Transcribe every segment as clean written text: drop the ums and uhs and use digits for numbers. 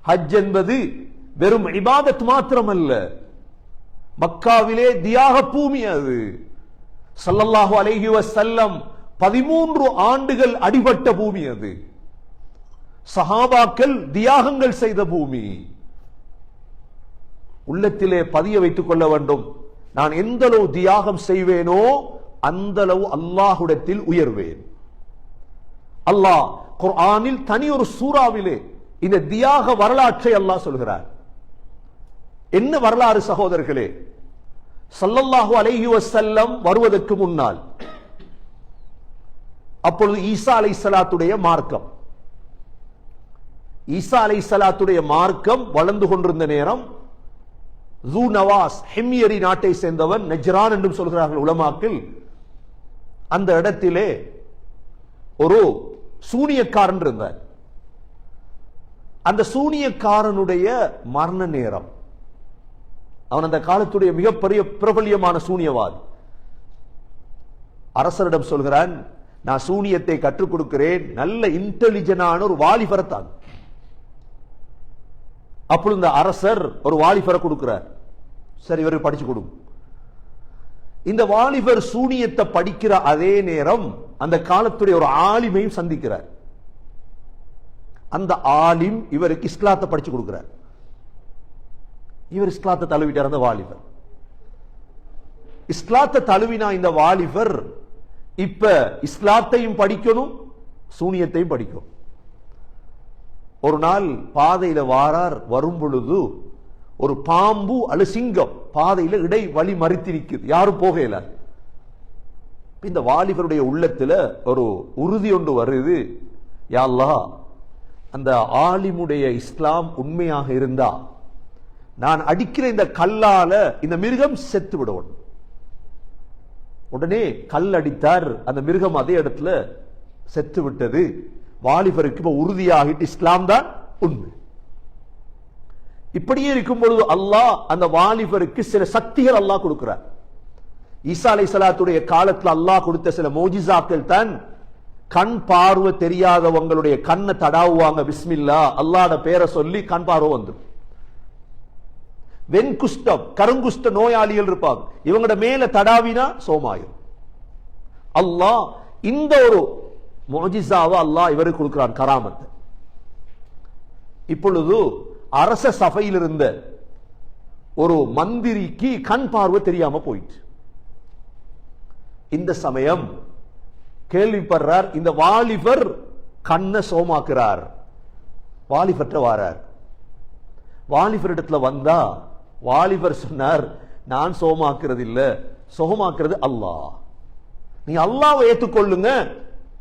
ஹஜ் என்பது வெறும் இபாதத் மாத்திரமல்ல, மக்காவிலே தியாக பூமி. அது ஸல்லல்லாஹு அலைஹி வஸல்லம் 13 ஆண்டுகள் அடிபட்ட பூமி. அது சஹாபாக்கள் தியாகங்கள் செய்த பூமி. உள்ளத்திலே பதிய வைத்துக் கொள்ள வேண்டும், நான் எந்த அளவு தியாகம் செய்வேனோ அந்த அளவு அல்லாஹ்விடத்தில் உயர்வேன். அல்லாஹ் குர்ஆனில் தனி ஒரு சூறாவிலே இந்த தியாக வரலாற்றை அல்லாஹ் சொல்கிறார். என்ன வரலாறு சகோதரர்களே? ஸல்லல்லாஹு அலைஹி வஸல்லம் வருவதற்கு முன்னால், அப்பொழுது ஈசா அலைஹிஸ்ஸலாத்துடைய மார்க்கம், ஈசா அலைஹிஸ்ஸலாத்துடைய மார்க்கம் வளர்ந்து கொண்டிருந்த நேரம், ஜூ நவாஸ் ஹிம்யரி நாட்டை சேர்ந்தவன், நஜ்ரான் என்றும் சொல்கிறார்கள் உலமாக்கள், அந்த இடத்திலே ஒரு சூனியக்காரன் இருந்தார். அந்த சூனியக்காரனுடைய மரண நேரம், அவன் அந்த காலத்துடைய மிகப்பெரிய பிரபல்யமான சூனியவாதி. அரசரிடம் சொல்கிறான், நான் சூனியத்தை கற்றுக் கொடுக்கிறேன், நல்ல இன்டெலிஜென்டான ஒரு வாலிபரத்தான். அப்பொழுது இந்த அரசர் ஒரு வாலிபரை கொடுக்கிறார். சரி, இவருக்கு படிச்சு கொடுங்க. இந்த வாலிபர் சூனியத்தை படிக்கிற அதே நேரம் அந்த காலத்துடைய ஒரு ஆலிமையும் சந்திக்கிறார். அந்த ஆலிம் இவருக்கு இஸ்லாத்தை படிச்சு கொடுக்கிறார். இவர் இஸ்லாத்தை தழுவிட்டார். அந்த வாலிபர் இஸ்லாத்தை தழுவினா இந்த வாலிபர் இப்ப இஸ்லாத்தையும் படிக்கணும், சூனியத்தையும் படிக்கணும். ஒரு நாள் பாதையில வாரார். வரும் பொழுது ஒரு பாம்பு அல்லது சிங்கம் பாதையில இடை வழி மறித்திருக்குது, யாரும் போகல. இந்த வாலிபருடைய உள்ளத்துல ஒரு உறுதி ஒன்று வருது, யா அல்லாஹ், அந்த ஆலிமுடைய இஸ்லாம் உண்மையாக இருந்தா நான் அடிக்கிற இந்த கல்லால இந்த மிருகம் செத்து விடுவோம். உடனே கல் அடித்தார், அந்த மிருகம் அதே இடத்துல செத்து விட்டது. வாலிபருக்கு உறுதியாகிட்டு இஸ்லாம் தான் உண்மை. இப்படியே இருக்கும் பொழுது அல்லாஹ் அந்த வாலிபருக்கு சில சக்திகள் அல்லாஹ் கொடுக்கிறார். ஈசா அலைஹிஸ்ஸலாத்துடைய காலத்தில் அல்லாஹ் கொடுத்த சில மோஜிசாக்கள் தான், கண் பார்வை தெரியாதவங்களுடைய கண்ணை தடாவுவாங்க, பிஸ்மில்லா அல்லாஹ்ட பேரை சொல்லி கண் பார்வை வந்து. வெண்குஷ்டம் கருங்குஷ்ட நோயாளிகள் இருப்பாங்க, இவங்களோட மேல தடாவினா சோமாயிரும். அல்லாஹ் இந்த ஒரு மோஜிசாவை அல்லாஹ் இவருக்கு கொடுக்கிறான், கராமத்தை. இப்பொழுது அரச சபையில் இருந்த ஒரு மந்திரிக்கு கண் பார்வை தெரியாம போயிட்டு, இந்த சமயம் கேள்விப்படுறார், இந்த வாலிபர் கண்ணை சோமாக்குறார். வாலிபற்ற வாரார். வாலிபர் இடத்துல வந்தா வாலிபர் சொன்னார், நான் சோமாக்குறது இல்ல, சோமாக்குறது அல்லாஹ். நீ அல்லாஹ்வை ஏற்றுக்கொள்ளுங்க,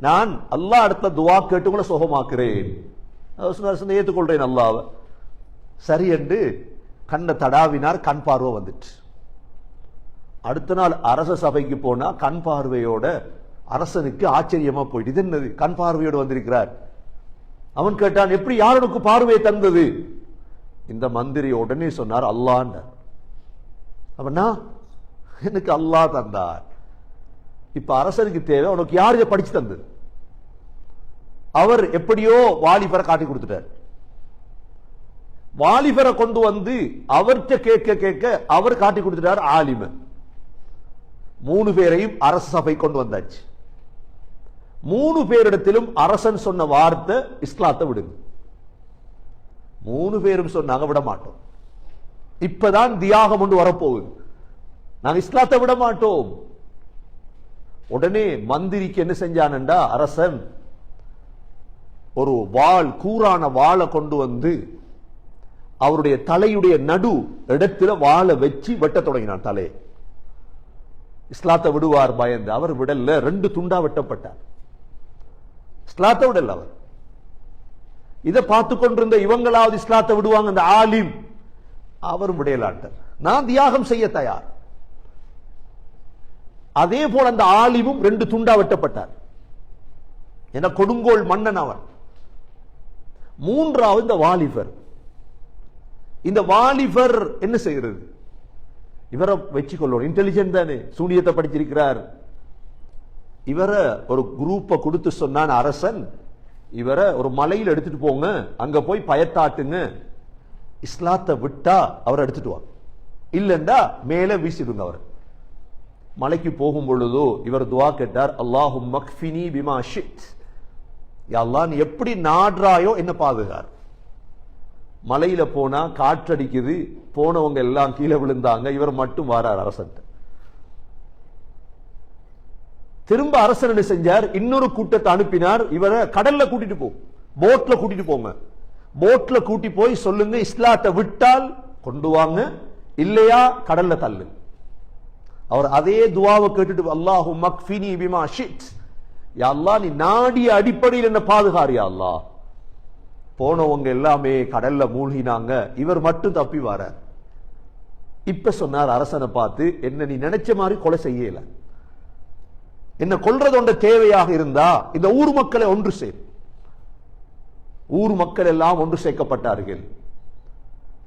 நான் அல்லாஹ் இடத்துல துவா கேட்டு கூட சோகமாக்குறேன். ஏற்றுக்கொள்றேன் அல்லாஹ்வை. சரி என்று கண்ணை தடாவினார், கண் பார்வை வந்துட்டு. அடுத்த நாள் அரச சபைக்கு போனா கண் பார்வையோட அரசனுக்கு ஆச்சரியமா போயிட்டு, இது என்னது கண் பார்வையோடு வந்திருக்கிறார். அவன் கேட்டான், எப்படி யாருக்கு பார்வையை தந்தது? இந்த மந்திரி உடனே சொன்னார், அல்லாஹ். அவனா எனக்கு அல்லாஹ் தந்தார். இப்ப அரசனுக்கு தேவை, உனக்கு யார் இதை படிச்சு தந்தது? அவர் எப்படியோ வாலிபரை காட்டி கொடுத்துட்டார். வாலிபரை கொண்டு வந்து அவர்கிட்ட கேட்க கேட்க அவர் காட்டி கொடுத்துட்டார் ஆலிம. 3 பேரையும் அரச சபை கொண்டு வந்தாச்சு. 3 பேரிடத்திலும் அரசன் சொன்ன வார்த்தை, இஸ்லாத்தை விடுங்க. 3 பேரும் சொன்னாங்க, விட மாட்டோம். இப்பதான் தியாகம் ஒன்று வரப்போகுது, நாங்கள் இஸ்லாத்தை விட மாட்டோம். உடனே மந்திரிக்கு என்ன செஞ்சானண்டா, அரசன் ஒரு வாள், கூரான வாளை கொண்டு வந்து அவருடைய தலையுடைய நடு இடத்துல வாளை வச்சு வெட்ட தொடங்கினான் தலையை. இஸ்லாத்தை விடுவார் பயந்து. அவர் விடல, 2 துண்டா வெட்டப்பட்டார். இஸ்லாத்தை விடல அவர். இதை பார்த்து கொண்டிருந்த இவங்களாவது இஸ்லாத்தை விடுவாங்க, அந்த ஆலிம் அவரும் விடையலாட்டார். நான் தியாகம் செய்ய தயார். அதே போல அந்த ஆலிமும் 2 துண்டா வெட்டப்பட்டார். என கொடுங்கோல் மன்னன் அவன். 3வது இந்த வாலிபர். இந்த வாலிபர் என்ன செய்கிறது? இவரை வச்சுக்கொள்ளணும், இன்டெலிஜென்ட் தானே, சூனியத்தை படிச்சிருக்கிறார். இவரை ஒரு குரூப்பை கொடுத்து சொன்னான் அரசன், இவரை ஒரு மலையில் எடுத்துட்டு போங்க, அங்க போய் பயத்தாட்டுங்க, இஸ்லாத்தை விட்டா அவர் எடுத்துட்டு வாங்க, இல்லண்டா மேல வீசிடுங்க அவர். மலைக்கு போகும் பொழுதோ இவர் துவா கேட்டார், அல்லாஹும் மக்ஃபினி பிமா ஷித், யா அல்லாஹ் நீ எப்படி நாடுறாயோ என்ன பாதுகார். மலையில போனா காற்றடிக்குது, போனவங்க எல்லாம் கீழே விழுந்தாங்க, இவர் மட்டும் வாரார் அரசன். திரும்ப அரசன் என்ன செஞ்சார், இன்னொரு கூட்டத்தை அனுப்பினார், இவரை கடல்ல கூட்டிட்டு போ, போட்ல கூட்டிட்டு போங்க, போட்ல கூட்டி போய் சொல்லுங்க இஸ்லாத்தை விட்டால் கொண்டு வாங்க, இல்லையா கடல்ல தள்ளு. அவர் அதே துவாவை கேட்டுட்டு அல்லாஹு மக்ஃபினி பிமா ஷித், யா அல்லாஹ் நீ நாடிய அடிப்படையில் என்ன பாதுகார் யா அல்லாஹ். போனவங்க எல்லாமே கடல்ல மூழ்கினாங்க, இவர் மட்டும் தப்பி வர. இப்ப சொன்னார் அரசனை பார்த்து, என்ன நீ நினைச்ச மாதிரி கொலை செய்யல, என்ன கொல்றது ஒன்ற தேவையாக இருந்தா இந்த ஊர் மக்களை ஒன்று சேர். ஊர் மக்கள் எல்லாம் ஒன்று சேர்க்கப்பட்டார்கள்.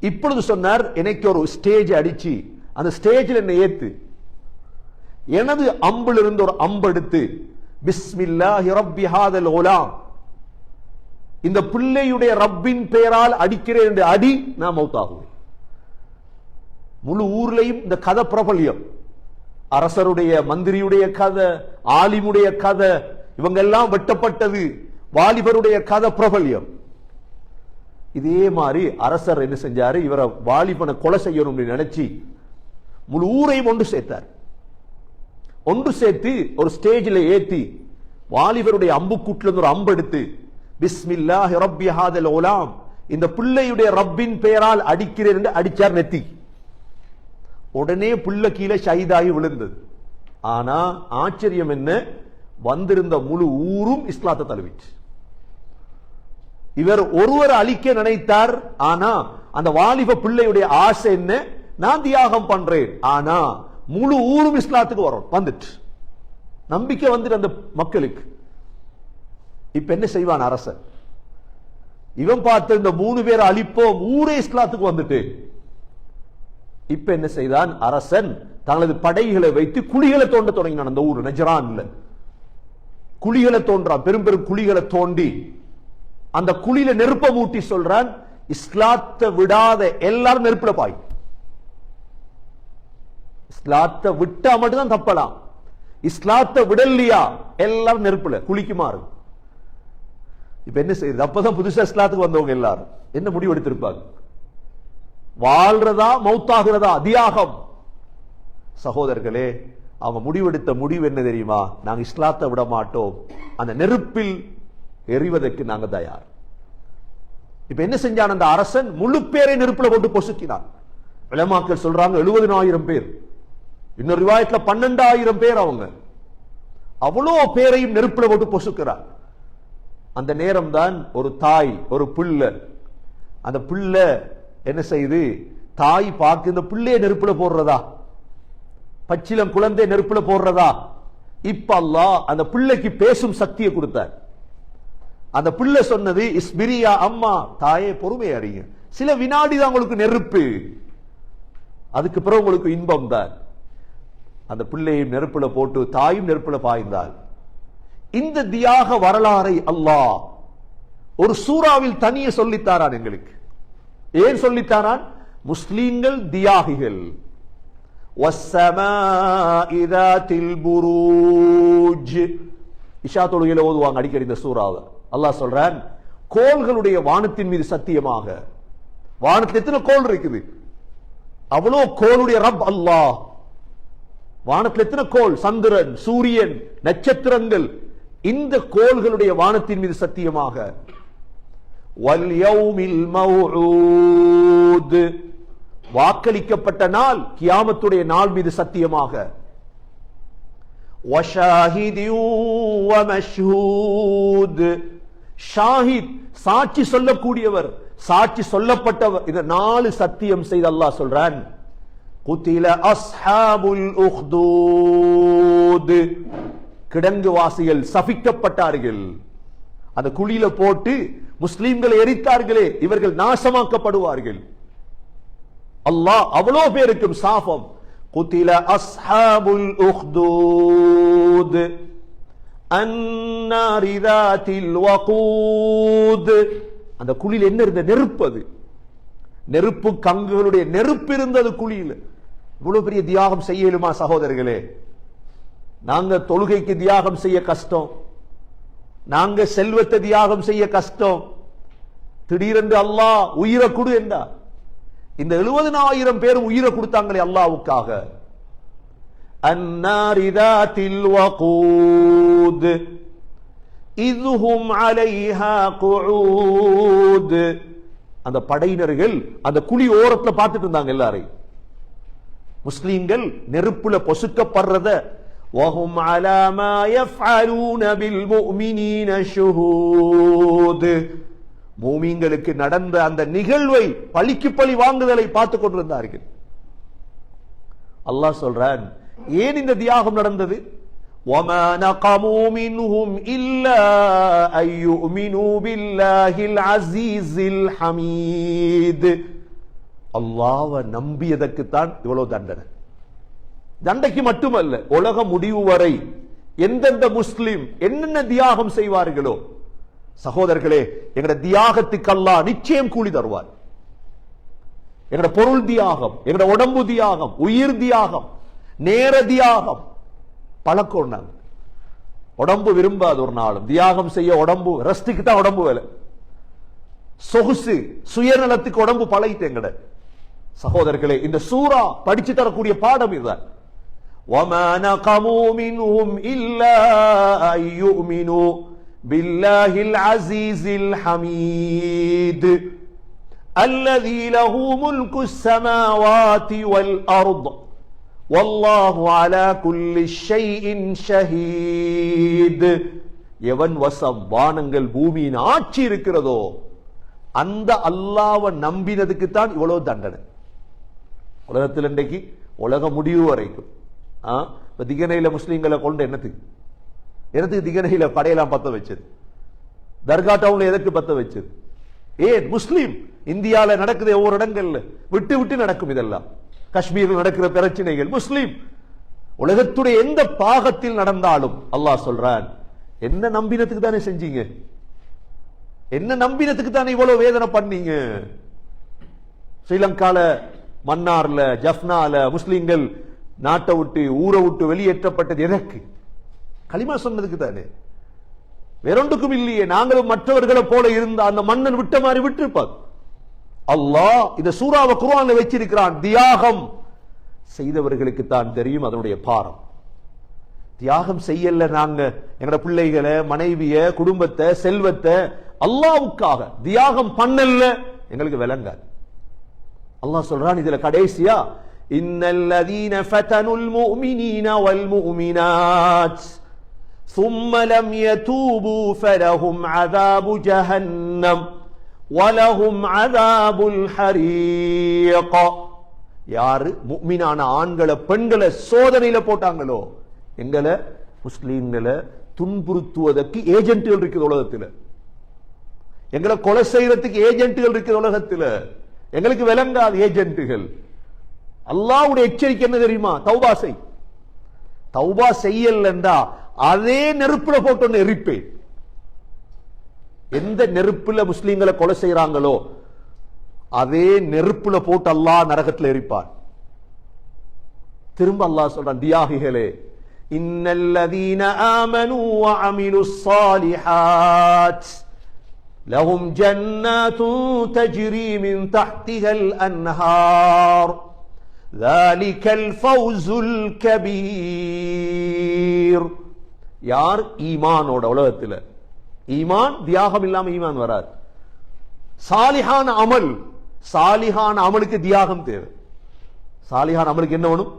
இப்பொழுது சொன்னார், எனக்கு ஒரு ஸ்டேஜ் அடிச்சு அந்த ஸ்டேஜில் என்ன ஏத்து, எனது அம்பில் இருந்து ஒரு அம்பு எடுத்து பிஸ்மில்லாஹி ரப்பி ஹாதல் குலாம், இந்த பிள்ளையுடைய ரப்பின் பெயரால் அடிக்கிறேன் என்று அடி, நான் மௌத்தாகுவேன். முழு ஊர்லையும் இந்த கதை பிரபல்யம், அரசருடைய மந்திரியுடைய கதை, ஆலிமுடைய கதை, இவங்க எல்லாம் வெட்டப்பட்டது, வாலிபருடைய கதை பிரபல்யம். இதே மாதிரி அரசர் என்ன செஞ்சாரு, இவரை வாலிபனை கொலை செய்யணும் நினைச்சு முழு ஊரையும் ஒன்று சேர்த்தார். ஒன்று சேர்த்து ஒரு ஸ்டேஜில் ஏத்தி வாலிபருடைய அம்புக்கூட்டில் இருந்து ஒரு அம்பு எடுத்து பிஸ்மில்லாஹி ரப்பி ஹாதல் குலாம், இந்த பிள்ளையுடைய ரப்பின் பெயரால் அடிக்கிறேன் என்று அடிச்சார் நெத்தி. உடனே புள்ள கீழே ஷஹீதாகி விழுந்தது. ஆனா ஆச்சரியம் என்ன, வந்திருந்த முழு ஊரும் இஸ்லாத்தை தழுவிச்சு. இவர் ஒருவர் அழிக்க நினைத்தார், ஆனா அந்த வாலிப பிள்ளையுடைய ஆசை என்ன, நான் தியாகம் பண்றேன், ஆனா முழு ஊரும் இஸ்லாத்துக்கு வரும் வந்துட்டு, நம்பிக்கை வந்துட்டு அந்த மக்களுக்கு. இப்ப என்ன செய்வான் அரசன், இவன் பார்த்து இந்த 3 பேர் அழிப்போம், ஊரே இஸ்லாத்துக்கு வந்துட்டு. இப்ப என்ன செய்தான் அரசன், தங்களது படைகளை வைத்து குழிகளை தோண்ட தொடங்கினான். அந்த ஊர் நஜ்ரான்ல குழிகளை தோன்றான், பெரும் பெரும் குழிகளை தோண்டி அந்த குழியில நெருப்ப மூட்டி சொல்றான், இஸ்லாத்தை விடாத எல்லாரும் நெருப்புல பாய், இஸ்லாத்தை விட்டா மட்டும்தான் தப்பலாம், இஸ்லாத்தை விடலையா எல்லாரும் நெருப்புல குளிக்கு மாறு. இப்ப என்ன செய்யுது, அப்பதான் புதுசா இஸ்லாத்துக்கு வந்தவங்க எல்லாரும் என்ன முடிவு எடுத்திருப்பாங்க, வாழ்றதா மௌத்தாகிறதா தியாகம். சகோதரர்களே, அவங்க முடிவெடுத்த முடிவு என்ன தெரியுமா, நாங்க இஸ்லாத்தை விட மாட்டோம், அந்த நெருப்பில் எறிவதற்கு நாங்க தயார். இப்ப என்ன செஞ்சான் அந்த அரசன், முழு பேரை நெருப்புல போட்டு பொசுக்கினான். உலமாக்கள் சொல்றாங்க 70,000 பேர், இன்னொரு ரிவாயத்துல 12,000 பேர். அவங்க அவ்வளோ பேரையும் நெருப்புல போட்டு பொசுக்கிறார். அந்த நேரம் தான் ஒரு தாய் ஒரு பிள்ளை, அந்த பிள்ளை என்ன செய்து, தாய் பார்க்க இந்த பிள்ளைய நெருப்புல போடுறதா, பச்சிலம் குழந்தை நெருப்புல போடுறதா. இப்ப அல்லாஹ் அந்த பிள்ளைக்கு பேசும் சக்தியை கொடுத்தார். அந்த பிள்ளை சொன்னது, இஸ்பிரியா அம்மா, தாயே பொறுமை அறிங்க, சில வினாடி தான் உங்களுக்கு நெருப்பு, அதுக்கு பிறகு உங்களுக்கு இன்பம் தான். அந்த பிள்ளையும் நெருப்புல போட்டு தாயும் நெருப்புல பாய்ந்தால். இந்த தியாக வரலாறை அல்லாஹ் ஒரு சூறாவில் தனியே சொல்லித்தாரான் எங்களுக்கு. ஏன் சொல்லித்தாரான், முஸ்லீம்கள் தியாகிகள். வஸ்ஸமாஇ ذاتில் புரூஜ், இஷா தொழுகையில ஓதுவாங்க அடிக்கடி இந்த சூறாவை. அல்லாஹ் சொல்றான், கோள்களுடைய வானத்தின் மீது சத்தியமாக. வானத்தில் எத்தனை கோள் இருக்குது, அவ்வளோ கோளுடைய ரப் அல்லாஹ். வானத்தில் எத்தனை கோள், சந்திரன், சூரியன், நட்சத்திரங்கள், இந்த கோள்களுடைய வானத்தின் மீது சத்தியமாக. வல் யௌமில் மவ்ஊத், வாக்களிக்கப்பட்ட நாள் கியாமத்துடைய நாள் மீது சத்தியமாக. வஷாஹிதி வமஷ்ஹூத், ஷாஹித் சாட்சி சொல்லக்கூடியவர், சாட்சி சொல்லப்பட்டவர், இந்த 4 சத்தியம் செய்து அல்லாஹ் சொல்றான். குத்தில அஸ்ஹாபுல் உஹ்தூத், கிடங்கு வாசிகள் சபிக்கப்பட்டார்கள். அந்த குழியில போட்டு முஸ்லிம்களை எரித்தார்களே, இவர்கள் நாசமாக்கப்படுவார்கள். அல்லாஹ் அவ்வளோ பேருக்கும் சாபம். குத்தில அஸ்ஹாபுல் உஹ்தூத் அன்னாரி ذاتில் வகூத், அந்த குழியில் என்ன இருந்த, நெருப்பு. அது நெருப்பு கங்குகளுடைய நெருப்பு இருந்தது குழியில். இவ்வளவு பெரிய தியாகம் செய்யலுமா சகோதரர்களே? நாங்க தொழுகைக்கு தியாகம் செய்ய கஷ்டம், நாங்க செல்வத்தை தியாகம் செய்ய கஷ்டம். திடீரென்று அல்லாஹ் உயிரை கொடு என்றா. இந்த 70,000 பேரும் உயிரை கொடுத்தாங்களே அல்லாஹ்வுக்காக. அன்னாரி தாத்தில் வகூத் இதுஹும் அலைஹா குஊத். அந்த படையினர்கள் அந்த குழி ஓரத்துல பார்த்துட்டு இருந்தாங்க எல்லாரையும். முஸ்லிம்கள் நெருப்புல பொசுக்கப்படுறத வஹும் அலா மா யஃஅலூன பில் முஃமினீன ஷுஹூத். மூமின்களுக்கு நடந்த அந்த நிகழ்வை பழிக்கு பழி வாங்குதலை பார்த்து கொண்டிருந்தார்கள். அல்லாஹ் சொல்றான், ஏன் இந்த தியாகம் நடந்தது? وَمَا نَقَمُوا مِنْهُمْ إِلَّا أَن يُؤْمِنُوا بِاللَّهِ الْعَزِيزِ الْحَمِيدِ. அல்லாஹ்வை நம்பியதற்குத்தான் இவ்வளவு தண்டனை. தண்டைக்கு மட்டுமல்ல, உலக முடிவு வரை எந்தெந்த முஸ்லிம் என்னென்ன தியாகம் செய்வார்களோ சகோதரர்களே, எங்கட தியாகத்துக்கு அல்லாஹ் நிச்சயம் கூலி தருவார். எங்கட பொருள் தியாகம், எங்கட உடம்பு தியாகம், உயிர் தியாகம், நேர தியாகம் பழக்கம். நாங்க உடம்பு விரும்பாது ஒரு நாளும் தியாகம் செய்ய. உடம்பு ரெஸ்டுக்கு தான் உடம்பு வேலை. சொகுசு சுயநலத்துக்கு உடம்பு பழகிட்டு எங்கட சகோதரர்களே. இந்த சூரா படிச்சு தரக்கூடிய பாடம் இதுதான். وَمَا نَقَمُوا مِنْهُمْ إِلَّا أَن يُؤْمِنُوا بِاللَّهِ الْعَزِيزِ الْحَمِيدِ الَّذِي لَهُ مُلْكُ السَّمَاوَاتِ وَالْأَرْضِ وَاللَّهُ عَلَى كُلِّ شَيْءٍ شَهِيدٌ. எவன் வசம் வானங்கள் பூமியின் ஆட்சி இருக்கிறதோ அந்த அல்லாஹ்வை நம்பினதுக்கு தான் இவ்வளவு தண்டனை. உலகத்தில் இன்றைக்கு உலக முடிவு வரைக்கும் திகனையில முஸ்லீம்களை கொண்டு என்னத்துக்கு திகனையில படையெல்லாம் பத்த வச்சது? தர்கா டவுன்ல எதற்கு பத்த வச்சது? ஏன் முஸ்லீம் இந்தியால நடக்குது, ஒவ்வொரு இடங்கள்ல விட்டு விட்டு நடக்கும். இதெல்லாம் காஷ்மீரில் நடக்கிற பிரச்சனைகள் முஸ்லீம் உலகத்துடைய எந்த பாகத்தில் நடந்தாலும் அல்லாஹ் சொல்றான், என்ன நம்பினத்துக்கு தானே செஞ்சீங்க? என்ன நம்பினத்துக்கு தானே இவ்வளவு வேதனை பண்ணீங்க? ஸ்ரீலங்கால மன்னார்ல ஜஃப்னால முஸ்லிம்கள் நாட்டை விட்டு ஊரை விட்டு வெளியேற்றப்பட்டது எதற்கு? களிமா சொன்னதுக்கு தானே, வேறொன்றுக்கும் இல்லையே. நாங்களும் மற்றவர்களை போல இருந்த அந்த மன்னன் விட்ட மாதிரி விட்டிருப்பார். அல்லாஹ் இந்த சூறாவை குர்ஆன்ல வச்சிருக்கிறான். தியாகம் செய்தவர்களுக்கு தான் தெரியும் அதனுடைய பாரம். தியாகம் செய்யல நாங்க எங்கட பிள்ளைகளை, மனைவிய, குடும்பத்தை, செல்வத்தை அல்லாஹ்வுக்காக தியாகம் பண்ணல, எங்களுக்கு விளங்காது. அல்லாஹ் சொல்றான் இதுல கடைசியா, இன்னல்லதீன ஃபதனுல் முஃமினீன வல் முஃமினாத் ثم لم يتوبوا فلهم عذاب جهنم وَلَهُمْ عَذَابُ الْحَرِيقِ. யாரு முஃமினான ஆண்களை பெண்களை சோதனையில போட்டாங்களோ, எங்களை முஸ்லீம்களை துன்புறுத்துவதற்கு ஏஜென்ட்கள் இருக்குது உலகத்தில், எங்களை கொலை செய்யறதுக்கு ஏஜென்ட்கள் இருக்குது உலகத்தில், எங்களுக்கு விளங்காத ஏஜென்ட்கள். அல்லாஹ்வுடைய எச்சரிக்கை என்ன தெரியுமா? தௌபா செய். தௌபா செய்யலண்டா அதே நெருப்புல போட்டு எரிப்பேன். எந்த நெருப்புல முஸ்லீம்களை கொலை செய்யறாங்களோ அதே நெருப்புல போட்டு அல்லாஹ் நரகத்தில் எரிப்பான். திரும்ப அல்லாஹ் சொல்றான், தியாகிகளே, இன்னல்லதீன ஆமனூ வ அமிலுஸ் ஸாலிஹாத் லஹும் ஜன்னாத்துன் தஜ்ரி மின் தஹ்திஹல் அன்ஹார் ذلكல் ஃபௌஸுல் கபீர். யார் ஈமானோட உலகத்தில், ஈமான் தியாகம் இல்லாம ஈமான் வராது. சாலிஹான அமல், சாலிஹான அமலுக்கு தியாகம் தேவை. சாலிஹான அமலுக்கு என்ன வேணும்?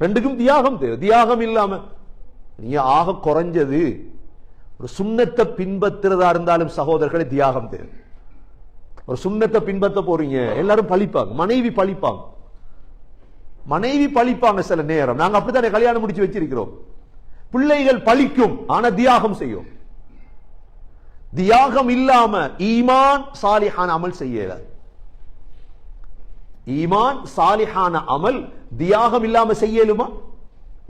ரெண்டுக்கும் தியாகம் தேவை. தியாகம் இல்லாம நீங்க ஆக குறைஞ்சது ஒரு சுன்னத்தை பின்பற்றுறதா இருந்தாலும் சகோதரர்களை தியாகம் தேவை. ஒரு சுன்னத்தை பின்பற்ற போறீங்க, எல்லாரும் பழிப்பாங்க, மனைவி பழிப்பாங்க, மனைவி பழிப்பாங்க. சில நேரம் நாங்க அப்படித்தானே கல்யாணம் முடிச்சு வச்சிருக்கிறோம். பிள்ளைகள் பழிக்கும், ஆனா தியாகம் செய்யும். தியாகம் இல்லாம ஈமான் சாலிஹான அமல் செய்யல. ஈமான் சாலிஹான அமல் தியாகம் இல்லாம செய்யலுமா?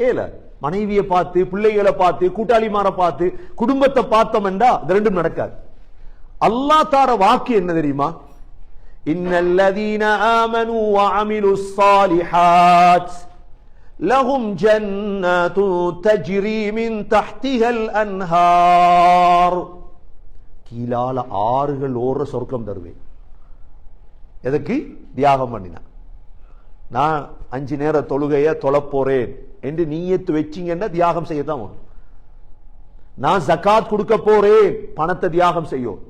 ஏல. மனைவியை பார்த்து, பிள்ளைகளை பார்த்து, கூட்டாளிமார பார்த்து, குடும்பத்தை பார்த்தோம் என்றா இது ரெண்டும் நடக்காது. அல்லாஹ் தார வாக்கு என்ன தெரியுமா? இன்னல்லதீன ஆமனூ வஅமிலுஸ் ஸாலிஹாத் லஹும் ஜன்னத்து தஜ்ரி மின் தஹ்திஹல் அன்ஹார். கீழால ஆறுகள் ஓடுற சொர்க்கம் தருவேன். எதுக்கு? தியாகம் பண்ணினா. நான் 5 நேர தொழுகைய தொழப்போறேன் என்று நீயத்து வச்சிங்கன்னா தியாகம் செய்யத்தான் வேணும். நான் ஜகாத் கொடுக்க போறேன், பணத்தை தியாகம் செய்யும்.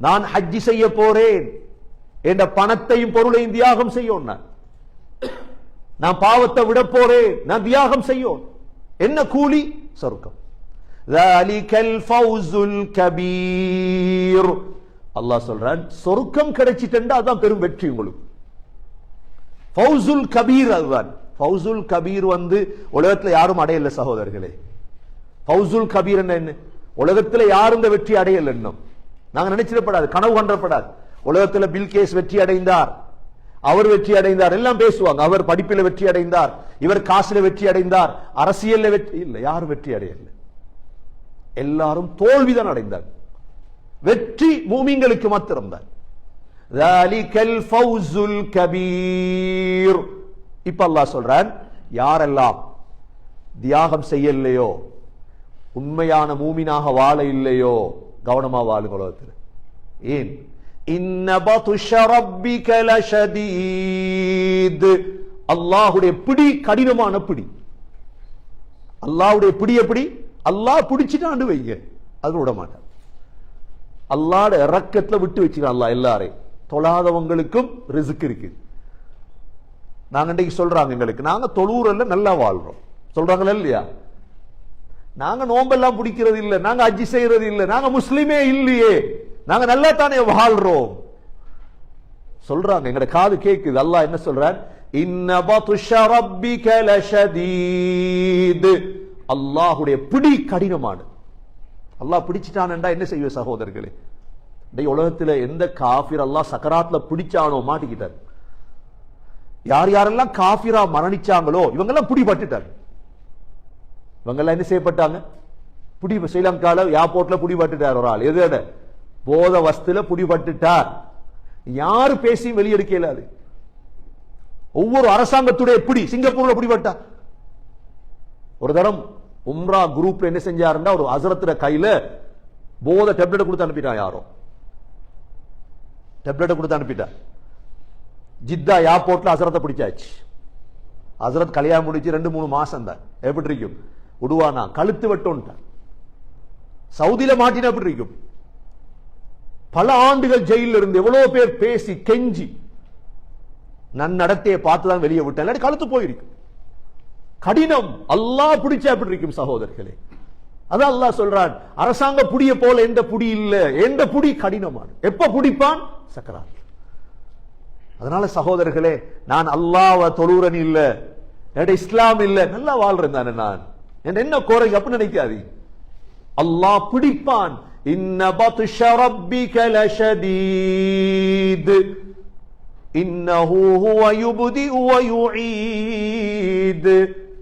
நான் ஹஜ்ஜி செய்ய போறேன் என்ற பணத்தையும் பொருளையும் தியாகம் செய்யும். நான் பாவத்தை விட போறேன், நான் தியாகம் செய்யும். என்ன கூலி? சொர்க்கம். ذَلِكَ الْفَوْزُ الْكَبِيرُ. அல்லாஹ் சொல்றான், சொர்க்கம் கிடைச்சிட்டா அதான் பெரும் வெற்றி உங்களுக்கு. ஃபௌசுல் கபீர் அதுதான். ஃபௌசுல் கபீர் உலகத்துல யாரும் அடையல சகோதரர்களே. ஃபௌசுல் கபீர் என்ன? உலகத்துல யாரும் இந்த வெற்றி அடையல. இன்னும் நாங்க நினைச்சிடப்படாது, கனவு கண்டப்படாது. உலகத்துல பில்கேஸ் வெற்றி அடைந்தார், அவர் வெற்றி அடைந்தார், எல்லாம் பேசுவாங்க. அவர் படிப்பில வெற்றி அடைந்தார், இவர் காசுல வெற்றி அடைந்தார், அரசியல்ல வெற்றி இல்ல. யாரும் வெற்றி அடையல, எல்லாரும் தோல்விதான் அடைந்தார். வெற்றி மூமின்களுக்கு மாத்திரம்தான். ذَلِكَ الْفَوْزُ الْكَبِيرُ. இப்ப அல்லாஹ் சொல்றான், யாரெல்லாம் தியாகம் செய்யலையோ, உண்மையான மூமினாக வாழ இல்லையோ, கவனமா வாழுங்க உலகத்தில். ஏன்? இன்ன பத்ஷ ரப்பிக லஷதீத். அல்லாஹ்வுடைய பிடி கடினமான பிடி. அல்லாஹ்வுடைய பிடி எப்படி? அல்லாஹ் பிடிச்சிட்டாண்டு வைங்க, அது விட மாட்டான். அல்லாஹ்வுடைய இரக்கத்துல விட்டு வச்சுக்கிறான் அல்லாஹ் எல்லாரையும். தொழாதவங்களுக்கும் ரிஸ்க் இருக்கு. நாங்க இன்றைக்கு சொல்றாங்க, எங்களுக்கு நாங்க தொழுவுறல்ல நல்லா வாழ்றோம் சொல்றாங்களா இல்லையா? நாங்க நோம்பெல்லாம் பிடிக்கிறது இல்ல, நாங்க ஹஜ்ஜி செய்யறது இல்ல, நாங்க முஸ்லிமே இல்லையே, நாங்க நல்லா தானே வாழ்றோம் சொல்றாங்க. எங்கட காது கேக்குது. அல்லாஹ் என்ன சொல்றான்? இன்ன பத்ஷ ரப்பிக லஷதீத். அல்லாஹ்வுடைய பிடி கடினமானது. அல்லாஹ் பிடிச்சிட்டான்டா என்ன செய்வே சகோதரர்களே? உலகத்துல எந்த காஃபிர் அல்லாஹ் சக்கராத்ல பிடிச்சானோ மாட்டிக்கிட்டார். யார் யாரெல்லாம் காஃபிரா மரணிச்சாங்களோ இவங்கெல்லாம் பிடிபட்டுட்டாங்க. இவங்கெல்லாம் என்ன செய்யப்பட்டாங்க? ஸ்ரீலங்கால ஏர்போர்ட்ல பிடிபட்டுட்டார் ஒரு ஆள். எது? போத வஸ்துல பிடிபட்டுட்டார். யாரு பேசியும் வெளியெடுக்க இயலாது. ஒவ்வொரு அரசாங்கத்துடைய பிடி. சிங்கப்பூர்ல பிடிபட்டார். ஒரு தரம் உம்ரா குரூப்ல என்ன செஞ்சாருன்னா, ஒரு ஹஸரத்துல கையில போத டேப்லெட் கொடுத்து அனுப்பிட்டான். யாரோ டேப்லெட் கொடுத்து அனுப்பிட்டார். ஜித்தா ஏர்போர்ட்ல ஹஸரத்தை பிடிச்சாச்சு. ஹஸரத் கல்யாணம் முடிச்சு 2-3 மாசம் தான். எப்படி இருக்கும்? உடுவானா கழுத்து வெட்டோன்ட்டான். சவுதியில மாட்டினா எப்படி இருக்கும்? பல ஆண்டுகள் ஜெயில இருந்து எவ்வளவு பேர் பேசி கெஞ்சி நன்னடத்தையை பார்த்துதான் வெளியே விட்டேன். கழுத்து போயிருக்கு. கடினம். அல்லாஹ் பிடிச்சா எப்படி இருக்கும் சகோதரர்களே? அதான் அல்லாஹ் சொல்றான், அரசாங்க புடிய போல எந்த புடி இல்ல, எந்த புடி கடினமான. எப்ப புடிப்பான்? சக்கராத். அதனால சகோதரர்களே, நான் அல்லாஹ்வை தொழுறன் இல்ல, இஸ்லாம் இல்ல, நல்லா வாழ்றேன் தானே நான், என்ன குறை அப்படி நினைக்காது. அல்லாஹ் பிடிப்பான். இன்ன பத்ஷ ரப்பிக லஷதீத் இன்னஹு ஹுவ யுப்திஉ வ யுஈத்.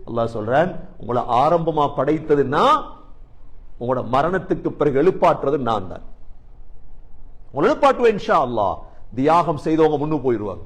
அல்லாஹ் சொல்றான், உங்களை ஆரம்பமா படைத்தது நான், உங்களோட மரணத்துக்கு பிறகு எழுப்பாற்றுறது நான் தான். உங்களை எழுப்பாட்டுவேன் இன்ஷா அல்லாஹ். தியாகம் செய்தவங்க முன்னு போயிடுவாங்க.